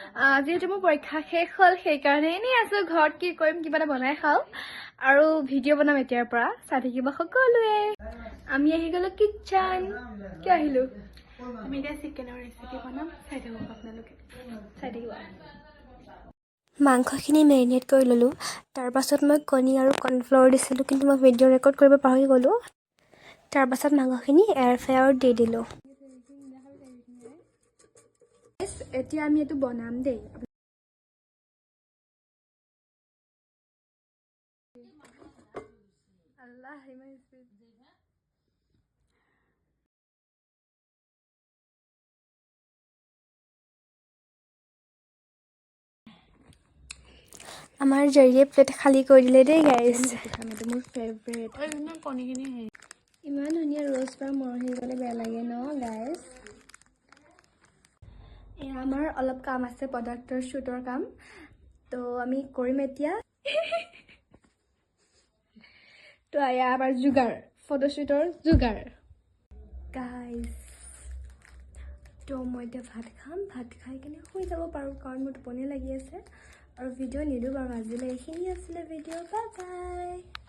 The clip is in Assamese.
যিহেতু মোৰ পৰীক্ষা শেষ হ'ল সেইকাৰণে এনেই আছোঁ ঘৰত কি কৰিম কিবা এটা বনাই খাওঁ আৰু ভিডিঅ' বনাম এতিয়াৰ পৰা চাই থাকিব সকলোৱে আমি আহি গ'লো কিটচেন কিয় আহিলোঁ আমি এতিয়া চিকেনৰ ৰেচিপি বনাম চাই থাকক আপোনালোকে চাই থাকিব মাংসখিনি মেৰিনেট কৰি ল'লোঁ তাৰপাছত মই কণী আৰু কৰ্ণফ্লাৱাৰ দিছিলোঁ কিন্তু মই ভিডিঅ' ৰেকৰ্ড কৰিব পাহৰি গ'লোঁ তাৰপাছত মাংসখিনি এয়াৰ ফ্ৰায়াৰত দি দিলোঁ এতিয়া আমি এইটো বনাম দেই আল্লাহ ইমান আমাৰ জৰিয়ে প্লেট খালী কৰি দিলে দেই গাইজ এইটো মোৰ ফেভৰেট কণীখিনি ইমান ধুনীয়া ৰ'জ বা মৰহি গ'লে বেয়া লাগে ন গাইজ এয়া আমাৰ অলপ কাম আছে প্ৰডাক্টৰ শ্বুটৰ কাম তো আমি কৰিম এতিয়া তো এয়া আমাৰ যোগাৰ ফটোশ্বুটৰ যোগাৰ গাইজ তো মই এতিয়া ভাত খাম ভাত খাই কিনে শুই যাব পাৰোঁ কাৰণ মোৰ টোপনি লাগি আছে আৰু ভিডিঅ' নিদিওঁ বাৰু আজিলৈ এইখিনি আছিলে ভিডিঅ' বাই বাই